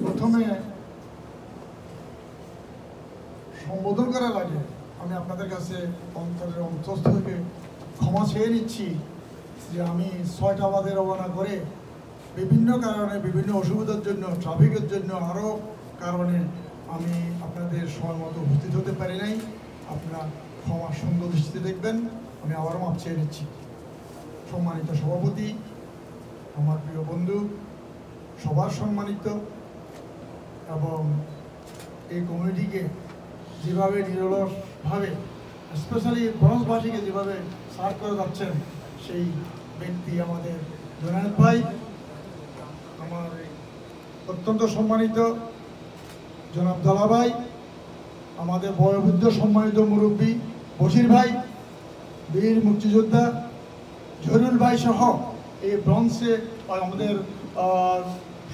প্রথমে সম্বোধন করার আগে আমি আপনাদের কাছে অন্তরের অন্তঃস্থ থেকে ক্ষমা চেয়ে নিচ্ছি যে আমি ৬টা বাজে রওনা করে বিভিন্ন কারণে বিভিন্ন অসুবিধার জন্য ট্রাফিকের জন্য আরও কারণে আমি আপনাদের সময় মতো উপস্থিত হতে পারি নাই। আপনারা ক্ষমা সুন্দর দৃষ্টিতে দেখবেন। আমি আবারও মাপ চেয়ে নিচ্ছি। সম্মানিত সভাপতি, আমার প্রিয় বন্ধু, সবার সম্মানিত এবং এই কমিটিকে যেভাবে নিরলসভাবে স্পেশালি ব্রঞ্জবাসীকে যেভাবে সার্ভ করে যাচ্ছেন সেই ব্যক্তি আমাদের জোনায়েদ ভাই, আমার অত্যন্ত সম্মানিত জনাব দলা ভাই, আমাদের বয়োবৃদ্ধ সম্মানিত মুরব্বী বশির ভাই, বীর মুক্তিযোদ্ধা জহিরুল ভাই সহ এই ব্রঞ্জে আমাদের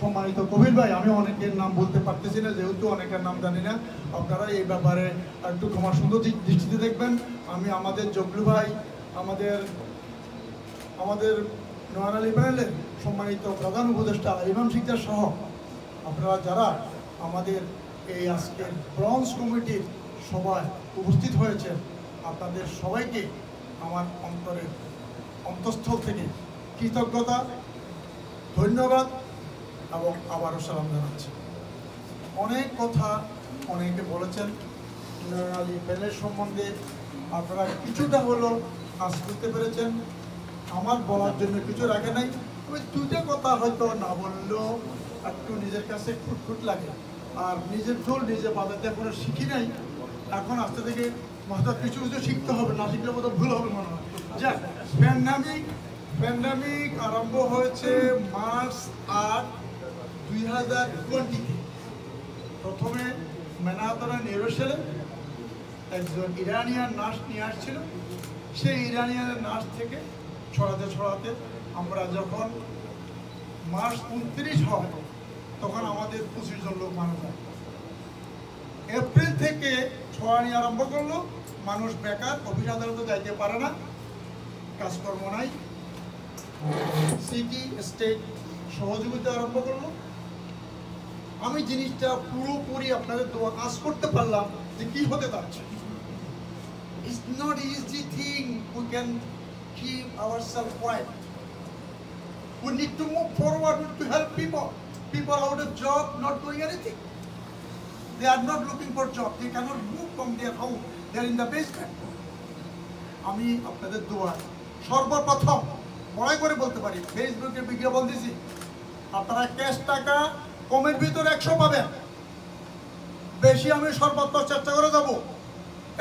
সম্মানিত কবির ভাই, আমি অনেকের নাম বলতে পারতেছি না যেহেতু অনেকের নাম জানি না, আপনারা এই ব্যাপারে একটু ক্ষমা সুন্দর দৃষ্টিতে দেখবেন। আমি আমাদের জগলু ভাই, আমাদের নয়ন আলী প্যানেলের সম্মানিত প্রধান উপদেষ্টা ইমাম শিকদার সহ আপনারা যারা আমাদের এই আজকের ব্রঞ্জ কমিটির সভায় উপস্থিত হয়েছেন, আপনাদের সবাইকে আমার অন্তরের অন্তঃস্থল থেকে কৃতজ্ঞতা, ধন্যবাদ এবং আবারও সালাম জানাচ্ছি। অনেক কথা অনেকে বলেছেন নয়ন আলী প্যানেল সম্বন্ধে, আপনারা কিছুটা হলো আজ বুঝতে পেরেছেন। আমার বলার জন্য কিছু রাখে নাই, তবে দুইটা কথা হয়তো না বললেও একটু নিজের কাছে খুঁটখুট লাগে। আর নিজের ভুল নিজে বাজাতে এখনো শিখি নাই, এখন আস্তে থেকে হয়তো কিছু কিছু শিখতে হবে, না শিখলে মতো ভুল হবে মনে হয়। যাক, প্যান্ডামিক আরম্ভ হয়েছে মার্চ ৮, 2020-তে। প্রথমে ম্যানহাটনে নিউরোসেলে একজন ইরানিয়ান নার্স নিয়ে আসছিল। সেই ইরানিয়ান নার্স থেকে ছড়াতে আমরা যখন মার্চ 29 হয় তখন আমাদের 25 জন লোক মারা যায়। এপ্রিল থেকে ছড়ানি আরম্ভ করলো, মানুষ বেকার, অফিস আদালতে যাইতে পারে না, কাজকর্ম নাই। সিটি স্টেট সহযোগিতা আরম্ভ করলো। আমি জিনিসটা পুরোপুরি আপনাদের দোয়া কাজ করতে পারলাম যে কি হতে যাচ্ছে। It's not easy thing we can keep ourselves quiet. We need to move forward to help people. People out of job, not doing anything. They are not looking for job. They cannot move from their home. They are in the basement. আমি আপনাদের দোয়া সর্বপ্রথম বড়াই করে বলতে পারি, ফেসবুকে বিজ্ঞাপন দিছি, আপনারা ক্যাশ টাকা কমের ভিতরে 100 পাবেন, বেশি আমি সর্বত্র চেষ্টা করে যাব,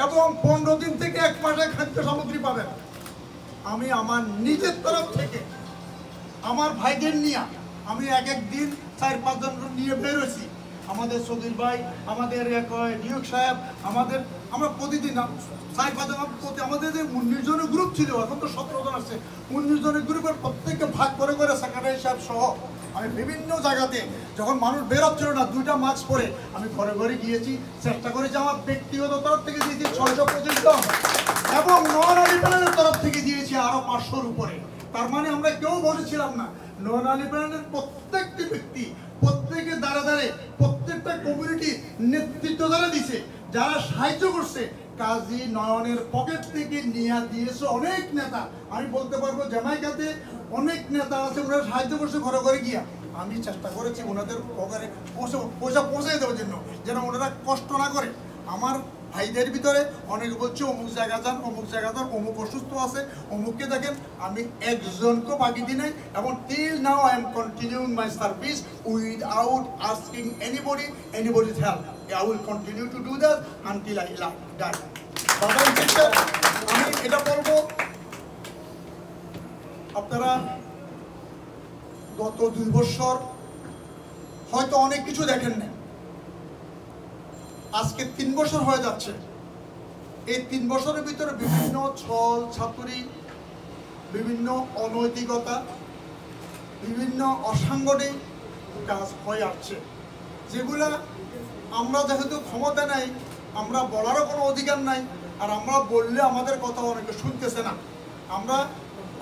এবং 15 দিন থেকে 1 মাসে খাদ্য সামগ্রী পাবেন। আমি আমার নিজের তরফ থেকে আমার ভাইদের নিয়ে আমি এক দিন 4-5 জন নিয়ে বেরোছি। আমাদের সদীর ভাই, আমাদের ডিউক সাহেব, আমরা প্রতিদিন 4-5 জন, আমাদের যে 19 জনের গ্রুপ ছিল, এখন তো 17 জন আছে, 19 জনের গ্রুপের প্রত্যেককে ভাগ করে সেক্রেটারি সাহেব সহ আমি বিভিন্ন জায়গাতে যখন মানুষ বেরোচ্ছিল না, 2টা মাস্ক পরে আমি ঘরে ঘরে গিয়েছি, চেষ্টা করেছি। আমার ব্যক্তিগত তরফ থেকে দিয়েছি 625 জন, এবং নয়ন আলী প্যানেলের তরফ থেকে দিয়েছি আরো 500-র উপরে। তার মানে আমরা কেউ বসেছিলাম না। নয়ন আলী প্যানেলের প্রত্যেকটি ব্যক্তি, প্রত্যেকে দাঁড়ে প্রত্যেকটা কমিউনিটি নেতৃত্ব যারা দিছে, যারা সাহায্য করছে, কাজী নয়নের পকেট থেকে নিয়ে দিয়েছে অনেক নেতা। আমি বলতে পারবো জ্যামাইকাতে অনেক নেতা আছে, ওনারা সাহায্য করছে ঘরে ঘরে গিয়া। আমি চেষ্টা করেছি ওনাদের পকেটে পয়সা পৌঁছে দেওয়ার জন্য, যেন ওনারা কষ্ট না করে। আমার ভাইদের ভিতরে অনেকে বলছে অমুক জায়গা যান, অমুক অসুস্থ আছে, অমুককে দেখেন। আমি একজনকেও বাকি দিই নাই, এবং till now I am continuing my service without asking anybody's help. I will continue to do that until I die. আমি এটা বলবো, আপনারা গত 2 বছর হয়তো অনেক কিছু দেখেন না, আজকে 3 বছর হয়ে যাচ্ছে। এই 3 বছরের ভিতরে বিভিন্ন ছল ছাতুরি, বিভিন্ন অনৈতিকতা, বিভিন্ন অসাংগঠনিক কাজ হয়ে আসছে, যেগুলা আমরা যেহেতু ক্ষমতা নাই, আমরা বলারও কোনো অধিকার নাই, আর আমরা বললে আমাদের কথা অনেকে শুনতেছে না। আমরা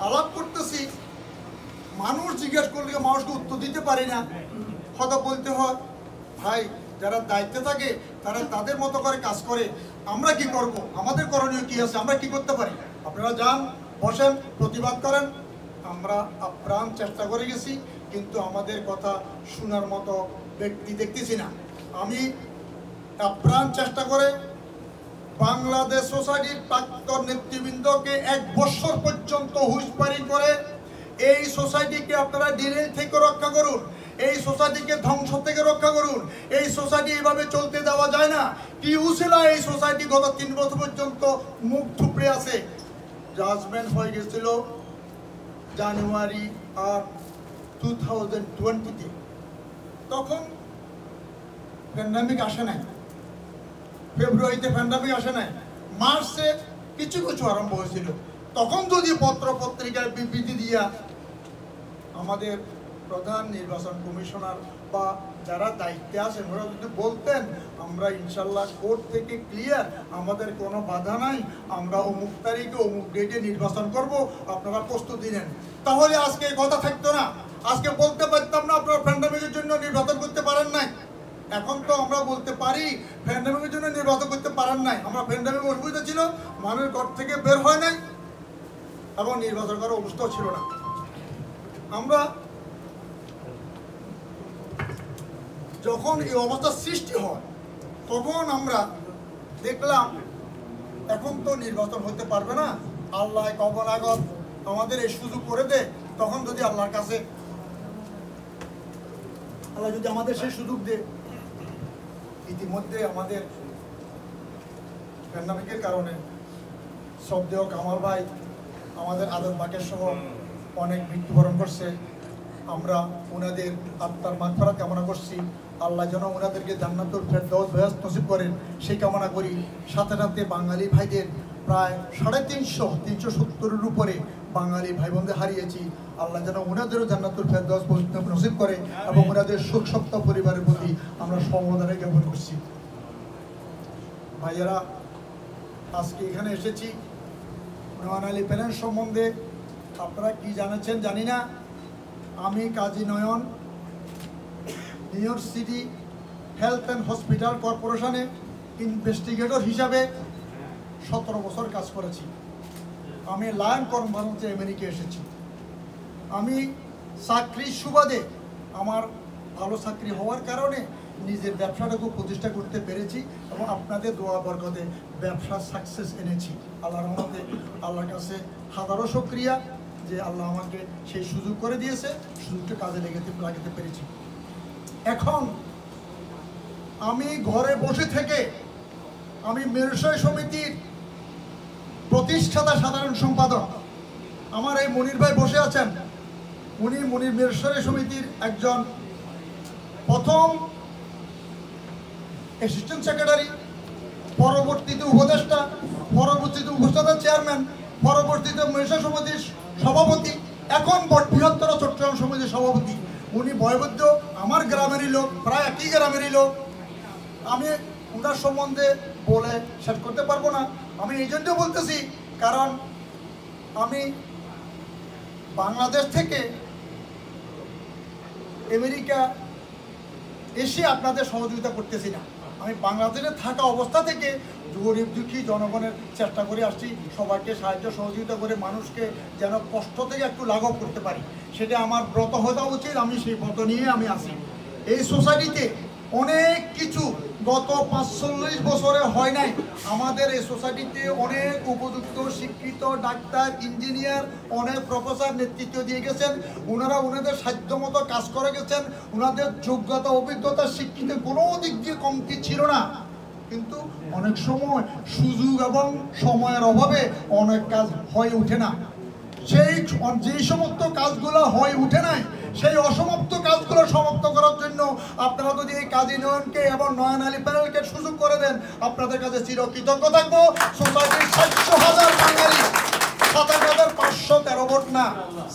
আলাপ করতেছি মানুষ জিজ্ঞেস করলে মানুষকে উত্তর দিতে পারি না, হয়তো বলতে হয় ভাই যারা দায়িত্বে থাকে তারা তাদের মতো করে কাজ করে, আমরা কি করব, আমাদের করণীয় কি আছে, আমরা কি করতে পারি। আপনারা যান, বসেন, প্রতিবাদ করেন। আমরা আপ্রাণ চেষ্টা করে গেছি, কিন্তু আমাদের কথা শোনার মতো ব্যক্তি দেখতেছি না। আমি আপ্রাণ চেষ্টা করে বাংলাদেশ সোসাইটির প্রাক্তন নেতৃবৃন্দকে 1 বছর পর্যন্ত হুঁশিয়ারি করে এই সোসাইটিকে আপনারা ডিরেল থেকে রক্ষা করুন, এই সোসাইটিকে ধ্বংস থেকে রক্ষা করুন। এই সোসাইটি এইভাবে চলতে দেওয়া যায় না। টিউসিলা এই সোসাইটি গত 3 বছর পর্যন্ত মুখ থুপড়ে আছে। জাজমেন্ট হয়ে গেছিল জানুয়ারি আর 2020-তে, তখন প্যান্ডামিক আসে নাই, ফেব্রুয়ারিতে প্যান্ডামিক আসে নাই, মার্চে কিছু কিছু আরম্ভ হয়েছিল। তখন যদি পত্র পত্রিকায় বিবৃতি দিয়া আমাদের প্রধান নির্বাচন কমিশনার বা যারা দায়িত্বে আছেন ওরা যদি বলতেন আমরা ইনশাল্লাহ কোর্ট থেকে ক্লিয়ার, আমাদের কোনো বাধা নাই, আমরা অমুক তারিখে অমুক ডেটে নির্বাচন করব, আপনারা প্রস্তুতি নেন, তাহলে আজকে এই কথা থাকতো না। আজকে বলতে পারতাম না আপনারা প্যান্ডামিকের জন্য নির্বাচন করতে পারেন নাই। এখন তো আমরা বলতে পারি প্যান্ডামিকের জন্য নির্বাচন করতে পারেন নাই। আমরা প্যান্ডামিক অসুবিধা ছিল, মানুষ ঘর থেকে বের হয় নাই এবং নির্বাচন করার অবস্থাও ছিল না। আমরা যখন এই অবস্থার সৃষ্টি হয় তখন আমরা দেখলাম এখন তো নির্বাচন হতে পারবে না, আল্লাহ কখন আগত আমাদের এই সুযোগ করে দে, তখন যদি আল্লাহর কাছে আল্লাহ যদি আমাদের সেই সুযোগ দে। ইতিমধ্যে আমাদের প্যান্ডামিকের কারণে শ্রদ্ধেয় কামাল ভাই, আমাদের আদর বাকের সহ অনেক মৃত্যুবরণ করছে। আমরা ওনাদের আত্মার মাগফিরাত কামনা করছি। আল্লাহ যেন ওনাদেরকে জান্নাতুল ফেরদৌস বেহেশত নসিব করেন সেই কামনা করি। সাথে সাথে বাঙালি ভাইদের প্রায় 350-370-এর উপরে বাঙালি ভাই বোনদের হারিয়েছি। আল্লাহ যেন ওনাদেরও জান্নাতুল ফেরদৌস নসিব করে এবং ওনাদের শোক সপ্তাহ পরিবারের প্রতি আমরা সমবেদনা জ্ঞাপন করছি। ভাইয়েরা, আজকে এখানে এসেছি নয়ন আলী প্যানেল সম্বন্ধে আপনারা কি জানাচ্ছেন জানি না। আমি Kazi Nayan New York City Health and Hospital কর্পোরেশনে ইনভেস্টিগেটর হিসাবে 17 বছর কাজ করেছি। আমি লায়ন কনফারেন্সে আমেরিকা এসেছি। আমি চাকরির সুবাদে আমার ভালো চাকরি হওয়ার কারণে নিজের ব্যবসাটাকে প্রতিষ্ঠা করতে পেরেছি এবং আপনাদের দোয়া বরকতে ব্যবসা সাকসেস এনেছি। আল্লাহর রহমতে আল্লাহর কাছে হাজারো শুকরিয়া যে আল্লাহ আমাকে সেই সুযোগ করে দিয়েছে, সুযোগটা কাজে লাগাতে পেরেছি। এখন আমি ঘরে বসে থেকে আমি মেরুসয় সমিতির প্রতিষ্ঠাতা সাধারণ সম্পাদক, আমার এই মনির ভাই বসে আছেন, উনি মনির মেরুসয় সমিতির একজন প্রথম অ্যাসিস্ট্যান্ট সেক্রেটারি, পরবর্তীতে উপদেষ্টা, পরবর্তীতে উপদেষ্টা চেয়ারম্যান, পরবর্তীতে মেরুসয় সমিতির সভাপতি, এখন বৃহত্তর চট্টগ্রাম সমিতির সভাপতি। উনি বয়োবৃদ্ধ, আমার গ্রামেরই লোক, প্রায় একই গ্রামেরই লোক। আমি ওনার সম্বন্ধে বলে শেষ করতে পারবো না। আমি এই জন্য বলতেছি কারণ আমি বাংলাদেশ থেকে আমেরিকা এসে আপনাদের সহযোগিতা করতেছি না। আমি বাংলাদেশে থাকা অবস্থা থেকে গরিব দুঃখী জনগণের চেষ্টা করে আসছি, সবাইকে সাহায্য সহযোগিতা করে মানুষকে যেন কষ্ট থেকে একটু লাঘব করতে পারি, সেটা আমার ব্রত হওয়া উচিত। আমি সেই ব্রত নিয়ে আমি আসি। এই সোসাইটিতে অনেক কিছু গত 45 বছরে হয় নাই। আমাদের এই সোসাইটিতে অনেক উপযুক্ত শিক্ষিত ডাক্তার, ইঞ্জিনিয়ার, অনেক প্রফেসর নেতৃত্ব দিয়ে গেছেন। ওনারা ওনাদের সাধ্যমতো কাজ করে গেছেন। ওনাদের যোগ্যতা, অভিজ্ঞতা, শিক্ষিত কোনো দিক দিয়ে কমতি ছিল না। কিন্তু অনেক সময় সুযোগ এবং সময়ের অভাবে অনেক কাজ হয়ে ওঠে না। যেই সমস্ত কাজগুলো হয়ে ওঠে নাই, সেই অসমাপ্ত কাজগুলো সমাপ্ত করার জন্য আপনারা যদি এই কাজী নয়নকে এবং নয়ন আলী প্যানেলকে সুযোগ করে দেন, আপনাদের কাছে চিরকৃতজ্ঞ থাকবো। সোসাইটির 400,000 বাঙালি, 27,513 ভোট না,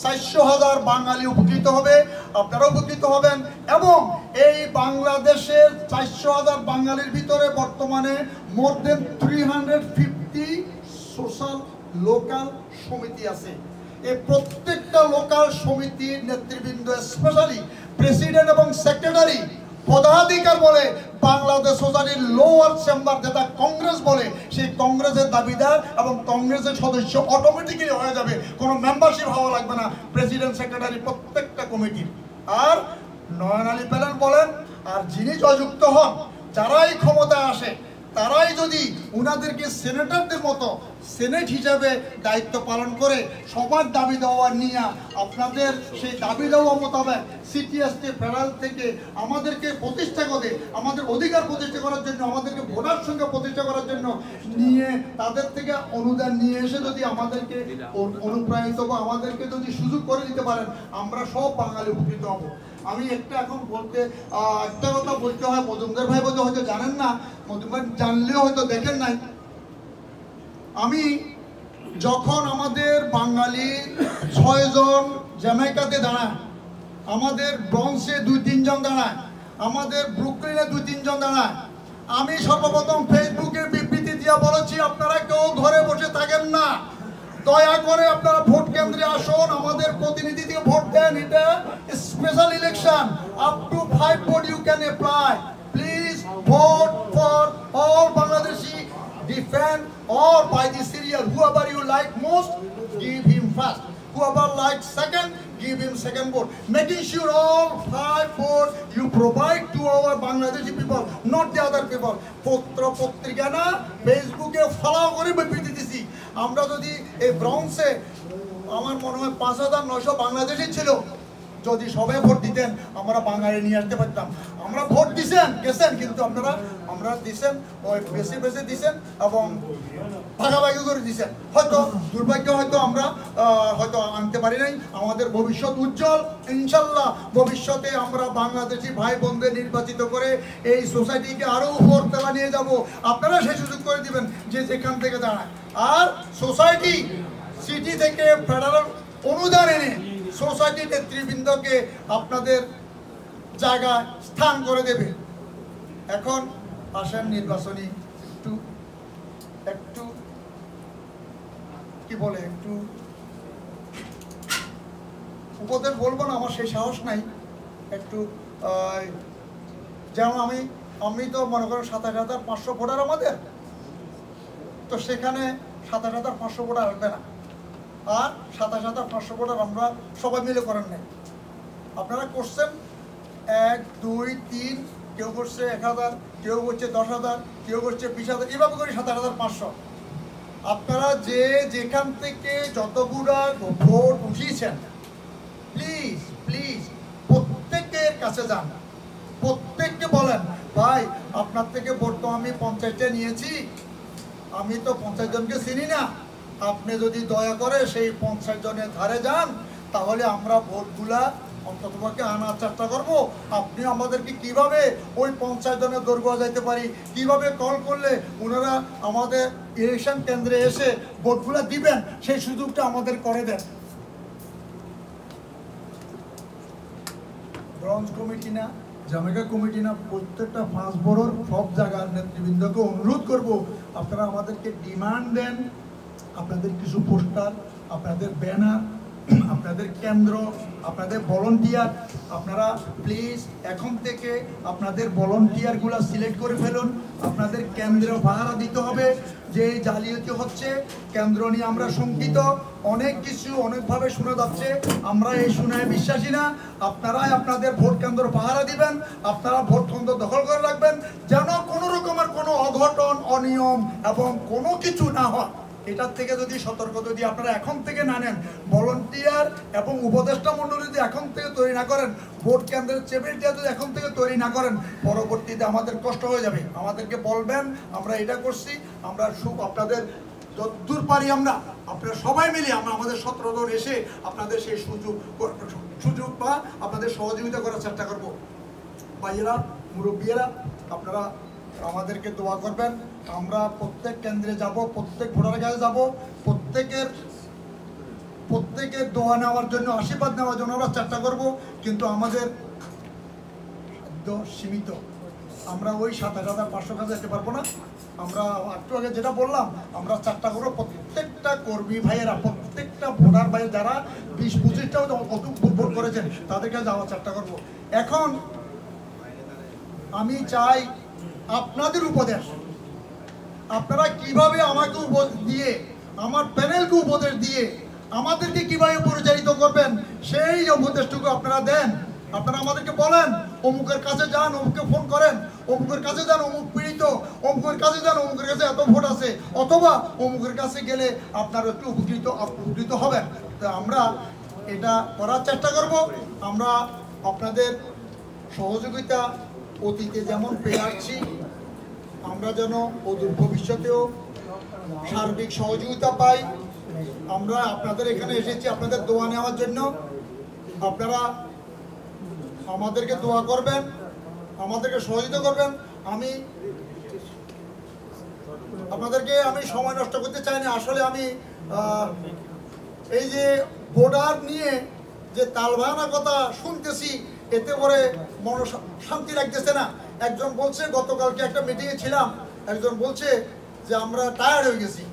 400,000 বাঙালি উপকৃত হবে, আপনারা উপকৃত হবেন। এবং এই বাংলাদেশের 400,000 বাঙালির ভিতরে বর্তমানে মোর দেন 350 সোশ্যাল লোকাল সমিতি আছে। এই প্রত্যেকটা লোকাল সমিতির নেতৃবৃন্দ, স্পেশালি প্রেসিডেন্ট এবং সেক্রেটারি, পদাধিকার বলে বাংলাদেশ সোসাইটির লোয়ার চেম্বার, যেটা কংগ্রেস বলে, সেই কংগ্রেসের দাবিদার এবং কংগ্রেসের সদস্য অটোমেটিক্যালি হয়ে যাবে, কোনো মেম্বারশিপ হওয়া লাগবে না প্রেসিডেন্ট সেক্রেটারি প্রত্যেকটা কমিটির। আর নয়ন আলী প্যানেল বলেন, আর যিনি জয়যুক্ত হন, যারাই ক্ষমতায় আসে, তারাই যদি উনাদেরকে সেনেটরদের মতো সেনেট হিসাবে দায়িত্ব পালন করে সবার দাবি দেওয়া নিয়ে আপনাদের সেই দাবি দেওয়া মোতাবেক সিটিএসটি ফেডারেল থেকে আমাদেরকে প্রতিষ্ঠা করে, আমাদের অধিকার প্রতিষ্ঠা করার জন্য, আমাদেরকে ভোটার সংখ্যা প্রতিষ্ঠা করার জন্য নিয়ে তাদের থেকে অনুদান নিয়ে এসে যদি আমাদেরকে অনুপ্রাণিত বা আমাদেরকে যদি সুযোগ করে দিতে পারেন, আমরা সব বাঙালি উপকৃত হব। আমি একটা এখন একটা কথা বলতে হয়, মজুমদার ভাই বলতে হয়তো জানেন না, মজুমদার জানলেও হয়তো দেখেন নাই। আমি যখন আমাদের বাঙালি 6 জন জ্যামাইকাতে দাঁড়ায়, আমাদের ব্রঞ্জে 2-3 জন দাঁড়ায়, আমাদের ব্রুকলিনে 2-3 জন দাঁড়ায়, আমি সর্বপ্রথম ফেসবুকে বিবৃতি দিয়া বলেছি, আপনারা কেউ ঘরে বসে থাকেন না, দয়া করে আপনারা ভোট কেন্দ্রে আসুন, আমাদের প্রতিনিধি দিয়ে ভোট দেন। এটা special election, up to 5 vote you can apply. Please vote for all Bangladeshi, defend or by the serial, whoever you like most, give him first, whoever likes second, give him second vote, making sure all 5 votes you provide to our Bangladeshi people, not the other people. পত্র পত্রিকা না, ফেসবুকে follow করে বিবৃতি দিছি। আমরা যদি এই ব্রাউন্সে আমার মনে হয় 5900 বাংলাদেশি ছিল, যদি সবাই ভোট দিতেন আমরা বাঙালি নিয়ে আসতে পারতাম। আমরা ভোট দিছেন গেছেন, কিন্তু আমরা দিছেন ওই বেশি বেশি দিছেন এবং ভাগাভাগি করে দিছেন। হয়তো দুর্ভাগ্য, হয়তো আমরা হয়তো আনতে পারি নাই। আমাদের ভবিষ্যৎ উজ্জ্বল, ইনশাল্লাহ ভবিষ্যতে আমরা বাংলাদেশি ভাই বোনদের নির্বাচিত করে এই সোসাইটিকে আরো উপর তলা নিয়ে যাব। আপনারা সেই সুযোগ করে দিবেন যে যেখান থেকে দাঁড়ায়। আর সোসাইটি সিটি থেকে ফেডারেল অনুদান এনে সোসাইটির নেতৃবৃন্দকে আপনাদের জায়গায় স্থান করে দেবে। এখন আসেন নির্বাচনী একটু কি বলে, একটু উপদেশ বলবো না, আমার সেই সাহস নাই। একটু যেমন আমি তো মনে করেন 27,500 ভোটার আমাদের, তো সেখানে 27,500 ভোটার আসবে না। আর 27,500 ভোটার আমরা সবাই মিলে করেন নাই, আপনারা করছেন 1, 2, 3, কেউ করছে 1000, কেউ করছে 10,000, কেউ করছে 20,000, এভাবে করে 27,500। আপনারা যে যেখান থেকে যতগুলা ভোট উঠিয়েছেন, প্লিজ প্লিজ প্রত্যেকের কাছে যান, প্রত্যেককে বলেন, ভাই আপনার থেকে ভোট তো আমি 50টা নিয়েছি, আমি তো 50 জনকে চিনি না, আপনি যদি দয়া করে সেই 50 জনের ধারে যান, তাহলে আমরা ভোটগুলা অন্ততপক্ষে আনার চেষ্টা করবো। আপনি আমাদেরকে কিভাবে ওই 50 জনের দৈর্ঘ্য যাইতে পারি, কিভাবে কল করলে ওনারা আমাদের ইলেকশন কেন্দ্রে এসে ভোটগুলা দিবেন, সেই সুযোগটা আমাদের করে দেন। ব্রঞ্জ কমিটি না, জামাইকা কমিটি না, প্রত্যেকটা 5 বড়োর সব জায়গার নেতৃবৃন্দকে অনুরোধ করব, আপনারা আমাদেরকে ডিমান্ড দেন, আপনাদের কিছু পোস্টার, আপনাদের ব্যানার, আপনাদের কেন্দ্র, আপনাদের ভলান্টিয়ার, আপনারা প্লিজ এখন থেকে আপনাদের ভলান্টিয়ারগুলো সিলেক্ট করে ফেলুন। আপনাদের কেন্দ্র পাহারা দিতে হবে। যে জালিয়াতি হচ্ছে, কেন্দ্র নিয়ে আমরা শঙ্কিত, অনেক কিছু অনেকভাবে শোনা যাচ্ছে, আমরা এই শুনে বিশ্বাসী না। আপনারাই আপনাদের ভোট কেন্দ্র পাহারা দিবেন, আপনারা ভোট কেন্দ্র দখল করে রাখবেন, যেন কোনো রকমের কোনো অঘটন, অনিয়ম এবং কোনো কিছু না হয়। এটার থেকে যদি সতর্ক যদি আপনারা এখন থেকে না নেন, ভলান্টিয়ার এবং উপদেষ্টা মণ্ডলী যদি এখন থেকে তৈরি না করেন, ভোট কেন্দ্রের টেবিলটা যদি এখন থেকে তৈরি না করেন, পরবর্তীতে আমাদের কষ্ট হয়ে যাবে। আমাদেরকে বলবেন আমরা এটা করছি, আমরা আপনাদের যতদূর পারি আপনারা সবাই মিলে আমরা আমাদের 17 জন এসে আপনাদের সেই সুযোগ বা আপনাদের সহযোগিতা করার চেষ্টা করব। ভাইয়েরা, মুরব্বীরা, আপনারা আমাদেরকে দোয়া করবেন। আমরা প্রত্যেক কেন্দ্রে যাব, প্রত্যেক ভোটারের কাছে যাব, প্রত্যেকের দোয়া নেওয়ার জন্য, আশীর্বাদ নেওয়ার জন্য আমরা চেষ্টা করব। কিন্তু আমাদের সীমিত, আমরা ওই 27,500 কাছে যেতে পারবো না। আমরা একটু আগে যেটা বললাম, আমরা 4টা করবো। প্রত্যেকটা কর্মী ভাইয়েরা, প্রত্যেকটা ভোটার ভাই যারা 20-25টাও ভোট করেছেন তাদেরকে যাওয়া 4টা করবো। এখন আমি চাই আপনাদের উপদেশ, আপনারা কিভাবে আমাকে উপদেশ দিয়ে, আমার প্যানেলকে উপদেশ দিয়ে আমাদেরকে কিভাবে পরিচালিত করবেন সেই উপদেশটুকু আপনারা দেন। আপনারা আমাদেরকে বলেন অমুকের কাছে যান, অমুককে ফোন করেন, অমুকের কাছে যান, অমুক পীড়িত, অমুকের কাছে যান, অমুকের কাছে এত ভোট আছে, অথবা অমুকের কাছে গেলে আপনারা একটু উপকৃত হবেন। তো আমরা এটা করার চেষ্টা করব। আমরা আপনাদের সহযোগিতা অতীতে যেমন পেয়ে আসছি, আমরা যেন অদূর ভবিষ্যতেও সার্বিক সহযোগিতা পাই। আমরা আপনাদের এখানে এসেছি আপনাদের দোয়া নেওয়ার জন্য। আপনারা আমাদেরকে দোয়া করবেন, আমাদেরকে সহযোগিতা করবেন। আমি আপনাদেরকে সময় নষ্ট করতে চাই না। আসলে আমি এই যে বর্ডার নিয়ে যে তালবাহানা কথা শুনতেছি, এতে করে মন শান্তি লাগতেছে না। একজন বলছে, গতকালকে একটা মিটিংয়ে ছিলাম, একজন বলছে যে আমরা টায়ার্ড হয়ে গেছি।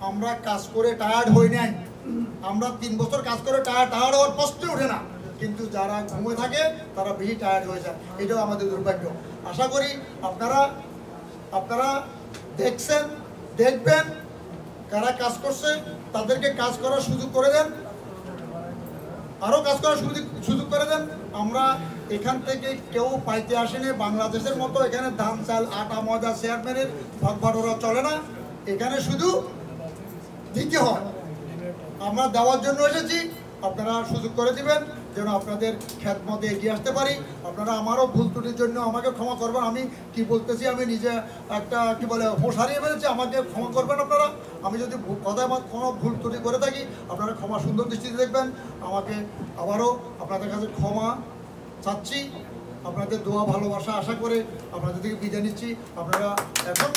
আমরা কাজ করে টায়ার্ড হই নাই। আমরা 3 বছর কাজ করে টায়ার্ড হওয়ার প্রশ্ন ওঠে না, কিন্তু যারা ঘুমে থাকে তারা বেশি টায়ার্ড হয়ে যায়। এটাও আমাদের দুর্ভাগ্য। আশা করি আপনারা দেখছেন, দেখবেন কারা কাজ করছে তাদেরকে কাজ করার সুযোগ করে দেন, আরও কাজ করার সুযোগ করে দেন। আমরা এখান থেকে কেউ পাইতে আসেনি। বাংলাদেশের মতো এখানে ধান, চাল, আটা, ময়দা, চেয়ারম্যানের ভাগ বাটোয়ারা চলে না। এখানে শুধু দিতে হয়। আমরা দেওয়ার জন্য এসেছি, আপনারা সুযোগ করে দিবেন যেন আপনাদের খেদমতে এগিয়ে আসতে পারি। আপনারা আমারও ভুল ত্রুটির জন্য আমাকে ক্ষমা করবেন। আমি কি বলতেছি, আমি নিজে একটা কি বলে হোশ হারিয়ে ফেলেছি, আমাকে ক্ষমা করবেন আপনারা। আমি যদি কথায় কোনো ভুল ত্রুটি করে থাকি আপনারা ক্ষমা সুন্দর দৃষ্টিতে দেখবেন। আমাকে আবারও আপনাদের কাছে ক্ষমা চাচ্ছি। আপনাদের দোয়া ভালোবাসা আশা করে আপনাদের থেকে বিদায় নিচ্ছি। আপনারা এখন